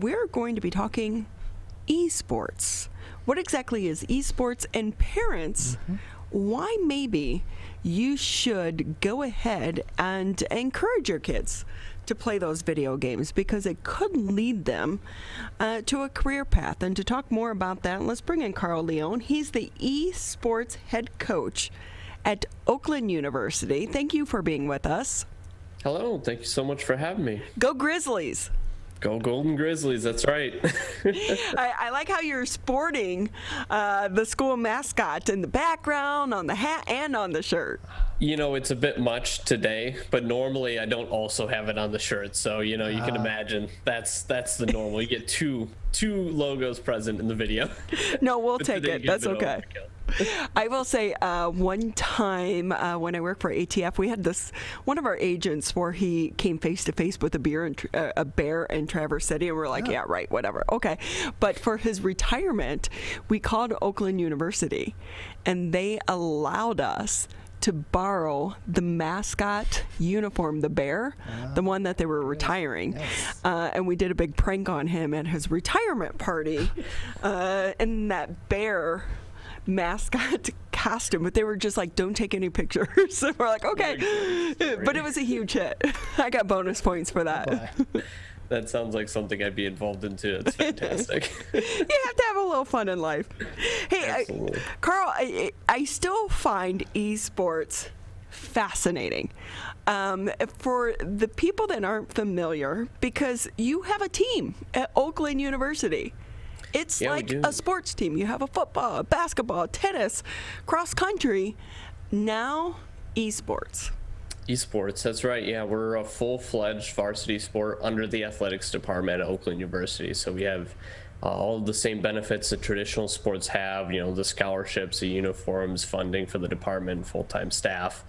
We're going to be talking esports. What exactly is esports? And parents, why maybe you should go ahead and encourage your kids to play those video games, because it could lead them to a career path. And to talk more about that, let's bring in Carl Leone. He's the esports head coach at Oakland University. Thank you for being with us. Hello, thank you so much for having me. Go Grizzlies! Go Golden Grizzlies, that's right. I like how you're sporting the school mascot in the background, on the hat, and on the shirt. You know, it's a bit much today, but normally I don't also have it on the shirt. So, you know, you can imagine that's the normal. You get two logos present in the video. No, we'll take it. That's okay. I will say one time when I worked for ATF, we had one of our agents where he came face to face with a bear in Traverse City, and we're like, yeah, right, whatever. Okay. But for his retirement, we called Oakland University, and they allowed us to borrow the mascot uniform, the bear, the one that they were retiring. Yes. And we did a big prank on him at his retirement party in that bear mascot costume, but they were just like, don't take any pictures. So we're like, okay. But it was a huge hit. I got bonus points for that. That sounds like something I'd be involved in too. It's fantastic. You have to have a little fun in life. Hey, Carl, I still find esports fascinating. For the people that aren't familiar, because you have a team at Oakland University. It's like a sports team. You have a football, basketball, tennis, cross country. Now, esports. Esports, that's right. Yeah, we're a full-fledged varsity sport under the athletics department at Oakland University. So we have all of the same benefits that traditional sports have, you know, the scholarships, the uniforms, funding for the department, full-time staff.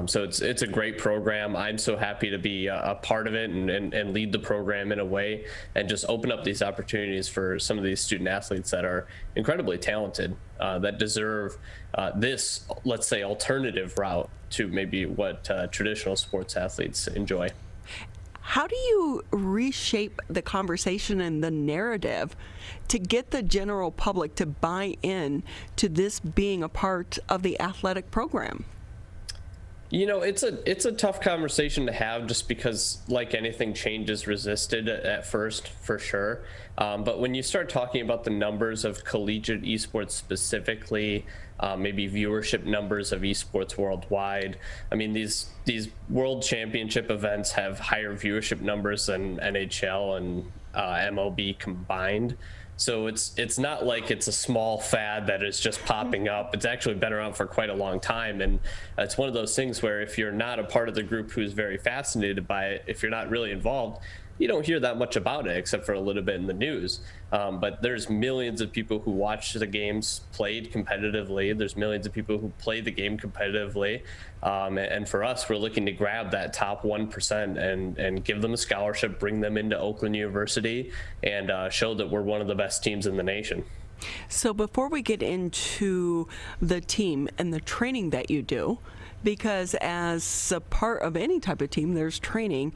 So it's a great program. I'm so happy to be a part of it and lead the program in a way and just open up these opportunities for some of these student athletes that are incredibly talented, that deserve this, let's say, alternative route to maybe what traditional sports athletes enjoy. How do you reshape the conversation and the narrative to get the general public to buy in to this being a part of the athletic program? You know, it's a tough conversation to have, just because, like anything, change is resisted at first, for sure. But when you start talking about the numbers of collegiate esports specifically, maybe viewership numbers of esports worldwide, I mean, these world championship events have higher viewership numbers than NHL and MLB combined. So it's not like it's a small fad that is just popping up. It's actually been around for quite a long time. And it's one of those things where if you're not a part of the group who's very fascinated by it, if you're not really involved, you don't hear that much about it except for a little bit in the news. But there's millions of people who watch the games played competitively. There's millions of people who play the game competitively. And for us, we're looking to grab that top 1% and give them a scholarship, bring them into Oakland University, and show that we're one of the best teams in the nation. So before we get into the team and the training that you do, because as a part of any type of team, there's training,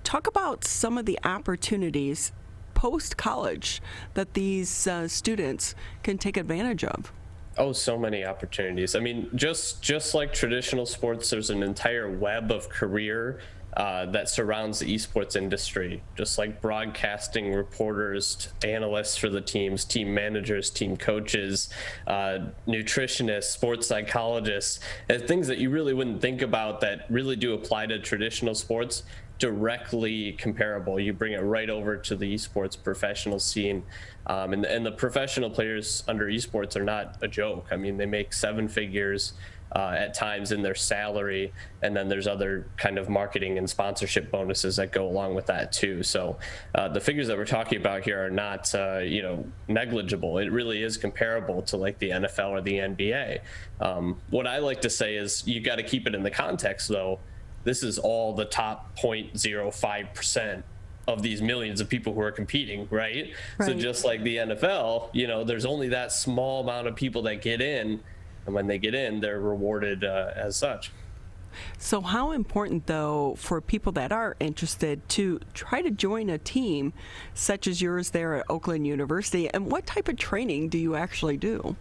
talk about some of the opportunities post-college that these students can take advantage of. Oh, so many opportunities. I mean, just like traditional sports, there's an entire web of career that surrounds the esports industry, just like broadcasting reporters, analysts for the teams, team managers, team coaches, nutritionists, sports psychologists, and things that you really wouldn't think about that really do apply to traditional sports, directly comparable. You bring it right over to the esports professional scene. And the professional players under esports are not a joke. I mean, they make seven figures at times in their salary, and then there's other kind of marketing and sponsorship bonuses that go along with that too. So the figures that we're talking about here are not negligible. It really is comparable to like the NFL or the NBA. What I like to say is you got to keep it in the context, though. This is all the top 0.05% of these millions of people who are competing, right? So just like the NFL, you know, there's only that small amount of people that get in, and when they get in, they're rewarded as such. So how important, though, for people that are interested to try to join a team such as yours there at Oakland University, and what type of training do you actually do?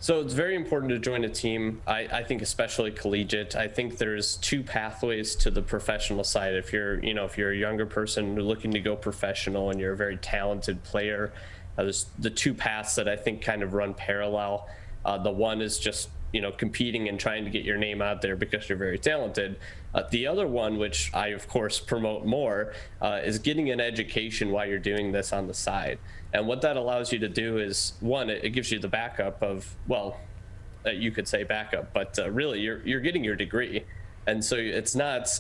So it's very important to join a team. I think especially collegiate. I think there's two pathways to the professional side. If you're a younger person looking to go professional and you're a very talented player, there's the two paths that I think kind of run parallel. The one is just competing and trying to get your name out there because you're very talented. The other one, which I of course promote more, is getting an education while you're doing this on the side. And what that allows you to do is, one, it gives you the backup of, well, you could say backup, but really you're getting your degree. And so it's not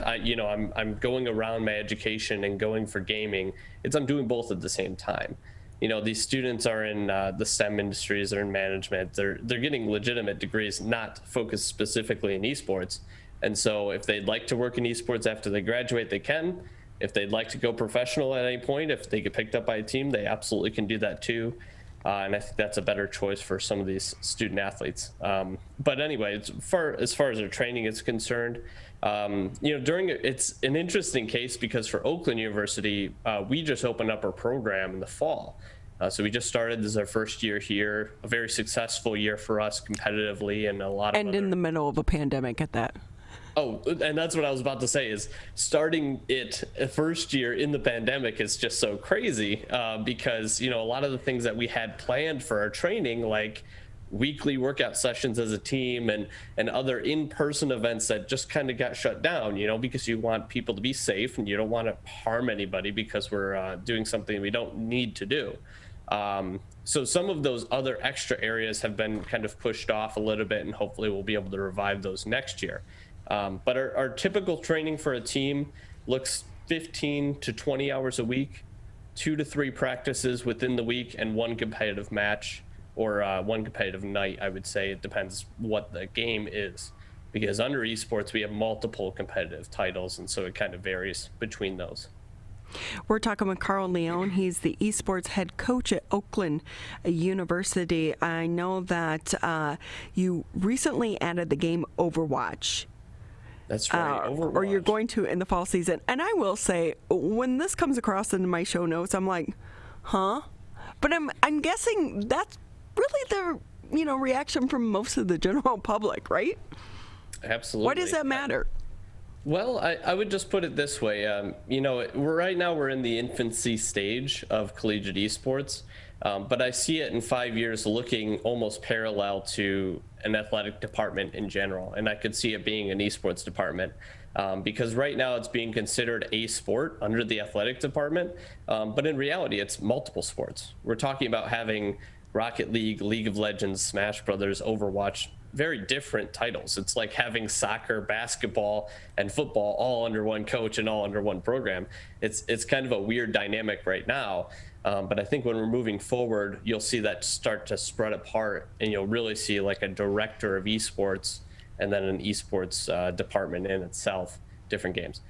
I'm going around my education and going for gaming. I'm doing both at the same time. These students are in the STEM industries, they're in management, they're getting legitimate degrees, not focused specifically in esports. And so if they'd like to work in esports after they graduate, they can. If they'd like to go professional at any point, if they get picked up by a team, they absolutely can do that too. And I think that's a better choice for some of these student athletes. But anyway, as far as their training is concerned, it's an interesting case because for Oakland University, we just opened up our program in the fall. So we just started. This is our first year here, a very successful year for us competitively, and a lot of in the middle of a pandemic at that. Oh, and that's what I was about to say, is starting it first year in the pandemic is just so crazy because, a lot of the things that we had planned for our training, like weekly workout sessions as a team and other in-person events that just kind of got shut down, because you want people to be safe and you don't want to harm anybody because we're doing something we don't need to do. So some of those other extra areas have been kind of pushed off a little bit, and hopefully we'll be able to revive those next year. But our typical training for a team looks 15 to 20 hours a week, 2 to 3 practices within the week, and 1 competitive match or 1 competitive night, I would say. It depends what the game is, because under esports, we have multiple competitive titles, and so it kind of varies between those. We're talking with Carl Leone. He's the esports head coach at Oakland University. I know that you recently added the game Overwatch. That's right, Overwatch. Or you're going to in the fall season. And I will say, when this comes across in my show notes, I'm like, huh? But I'm guessing that's really the reaction from most of the general public, right? Absolutely. Why does that matter? Well, I would just put it this way. Right now we're in the infancy stage of collegiate esports, but I see it in 5 years looking almost parallel to an athletic department in general. And I could see it being an esports department because right now it's being considered a sport under the athletic department. But in reality, it's multiple sports. We're talking about having Rocket League, League of Legends, Smash Brothers, Overwatch, very different titles. It's like having soccer, basketball, and football all under one coach and all under one program. It's kind of a weird dynamic right now. But I think when we're moving forward, you'll see that start to spread apart, and you'll really see like a director of esports and then an esports department in itself, different games.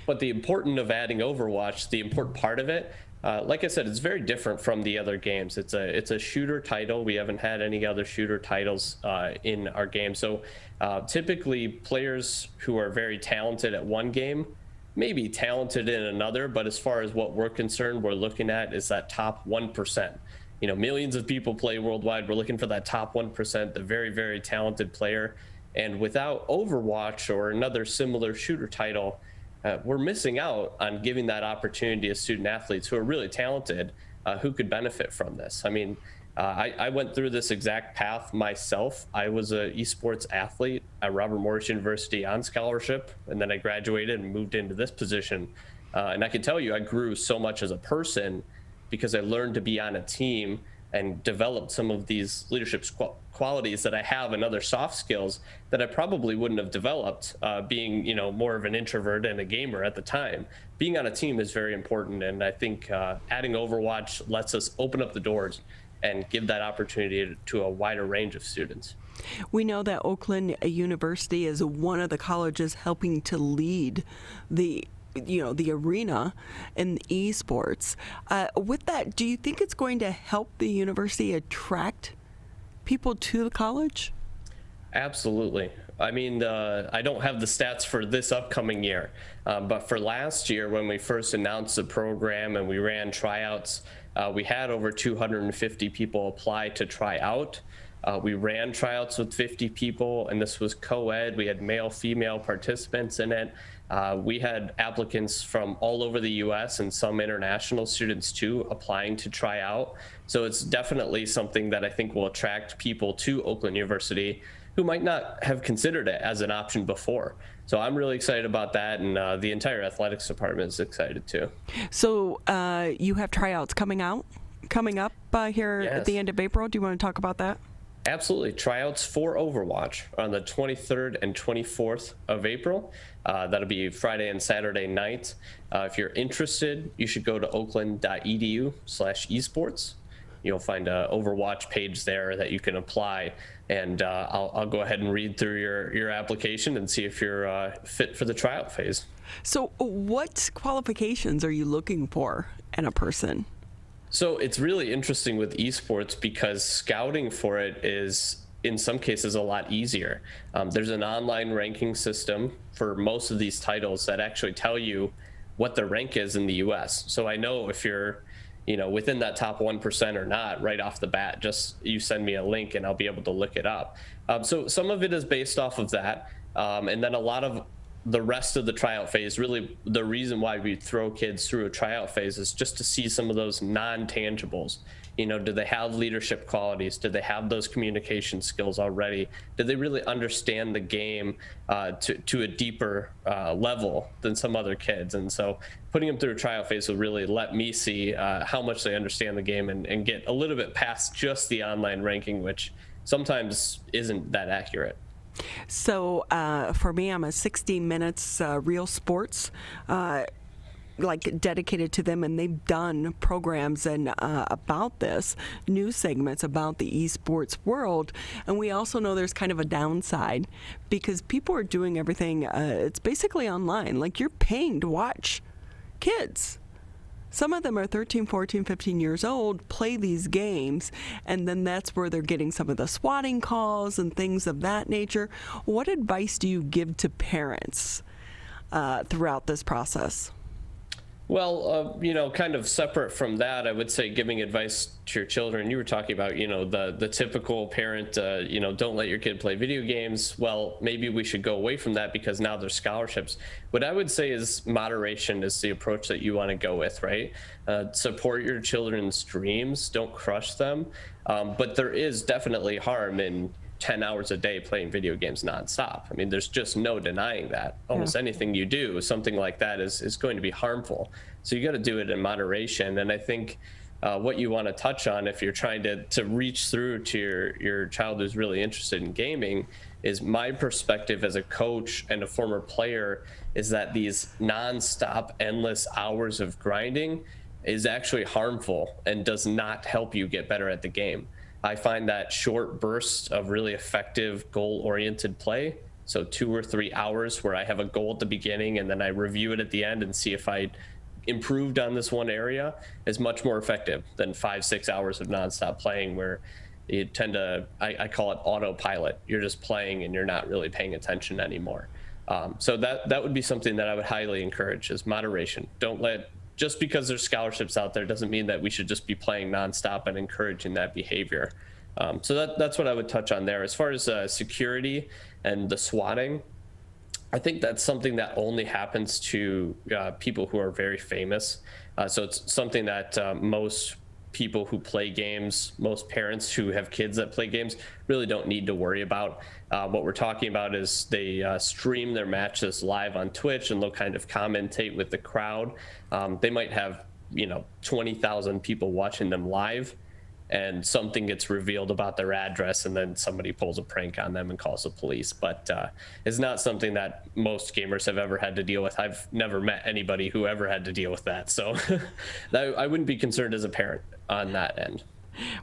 But the important of adding Overwatch, the important part of it, like I said, it's very different from the other games. It's a shooter title. We haven't had any other shooter titles in our game. So typically players who are very talented at one game may be talented in another, but as far as what we're concerned, we're looking at is that top 1%. Millions of people play worldwide. We're looking for that top 1%, the very, very talented player. And without Overwatch or another similar shooter title, we're missing out on giving that opportunity to student athletes who are really talented, who could benefit from this. I mean, I went through this exact path myself. I was an esports athlete at Robert Morris University on scholarship, and then I graduated and moved into this position. And I can tell you, I grew so much as a person because I learned to be on a team and developed some of these leadership qualities that I have and other soft skills that I probably wouldn't have developed being, more of an introvert and a gamer at the time. Being on a team is very important, and I think adding Overwatch lets us open up the doors and give that opportunity to a wider range of students. We know that Oakland University is one of the colleges helping to lead the arena in esports. With that, do you think it's going to help the university attract people to the college? Absolutely. I mean, I don't have the stats for this upcoming year, but for last year when we first announced the program and we ran tryouts, we had over 250 people apply to try out. We ran tryouts with 50 people, and this was co-ed. We had male, female participants in it. We had applicants from all over the U.S. and some international students too applying to try out. So it's definitely something that I think will attract people to Oakland University who might not have considered it as an option before. So I'm really excited about that, and the entire athletics department is excited too. So you have tryouts coming up here Yes. at the end of April. Do you want to talk about that? Absolutely. Tryouts for Overwatch on the 23rd and 24th of April. That'll be Friday and Saturday night. If you're interested, you should go to oakland.edu/esports. You'll find an Overwatch page there that you can apply, and I'll go ahead and read through your application and see if you're fit for the tryout phase. So what qualifications are you looking for in a person? So it's really interesting with esports because scouting for it is in some cases a lot easier. There's an online ranking system for most of these titles that actually tell you what the rank is in the US. So I know if you're within that top 1% or not right off the bat. Just you send me a link and I'll be able to look it up. So some of it is based off of that. And then a lot of the rest of the tryout phase, really the reason why we throw kids through a tryout phase is just to see some of those non-tangibles. Do they have leadership qualities? Do they have those communication skills already? Do they really understand the game to a deeper level than some other kids? And so putting them through a tryout phase will really let me see how much they understand the game and get a little bit past just the online ranking, which sometimes isn't that accurate. So for me, I'm a 60 Minutes Real Sports, dedicated to them, and they've done programs and about this, news segments about the esports world. And we also know there's kind of a downside because people are doing everything, it's basically online. Like you're paying to watch kids. Some of them are 13, 14, 15 years old, play these games, and then that's where they're getting some of the swatting calls and things of that nature. What advice do you give to parents throughout this process? Well, kind of separate from that, I would say giving advice to your children. You were talking about, the typical parent, don't let your kid play video games. Well, maybe we should go away from that because now there's scholarships. What I would say is moderation is the approach that you want to go with, right? Support your children's dreams. Don't crush them. But there is definitely harm in 10 hours a day playing video games nonstop. I mean, there's just no denying that. Almost anything you do, something like that is going to be harmful. So you got to do it in moderation. And I think what you want to touch on if you're trying to reach through to your child who's really interested in gaming is my perspective as a coach and a former player is that these nonstop, endless hours of grinding is actually harmful and does not help you get better at the game. I find that short bursts of really effective goal-oriented play, so 2 or 3 hours where I have a goal at the beginning and then I review it at the end and see if I improved on this one area, is much more effective than 5-6 hours of nonstop playing where you tend to, I call it autopilot. You're just playing and you're not really paying attention anymore. So that would be something that I would highly encourage is moderation. Don't let just because there's scholarships out there doesn't mean that we should just be playing nonstop and encouraging that behavior. So that's what I would touch on there. As far as security and the swatting, I think that's something that only happens to people who are very famous. So it's something that most people who play games, most parents who have kids that play games really don't need to worry about. What we're talking about is they stream their matches live on Twitch and they'll kind of commentate with the crowd. They might have 20,000 people watching them live and something gets revealed about their address and then somebody pulls a prank on them and calls the police. But it's not something that most gamers have ever had to deal with. I've never met anybody who ever had to deal with that. So I wouldn't be concerned as a parent on that end.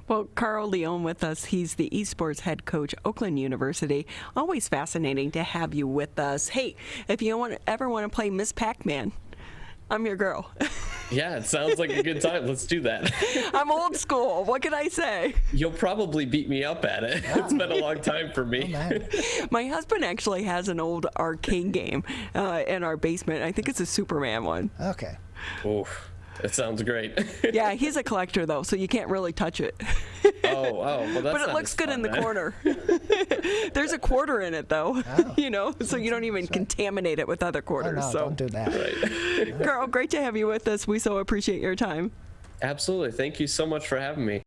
Well, Carl Leone with us. He's the esports head coach, Oakland University. Always fascinating to have you with us. Hey, if you ever want to play Miss Pac-Man, I'm your girl. Yeah, it sounds like a good time. Let's do that. I'm old school. What can I say? You'll probably beat me up at it. It's been a long time for me. My husband actually has an old arcade game in our basement. I think it's a Superman one. Okay. Oof. It sounds great. Yeah, he's a collector though, so you can't really touch it. Oh, well, that's But it not looks as good fun, in the then. corner. There's a quarter in it though, so you don't even contaminate it with other Oh, quarters. no, So, don't do that. Right. Girl, great to have you with us. We so appreciate your time. Absolutely. Thank you so much for having me.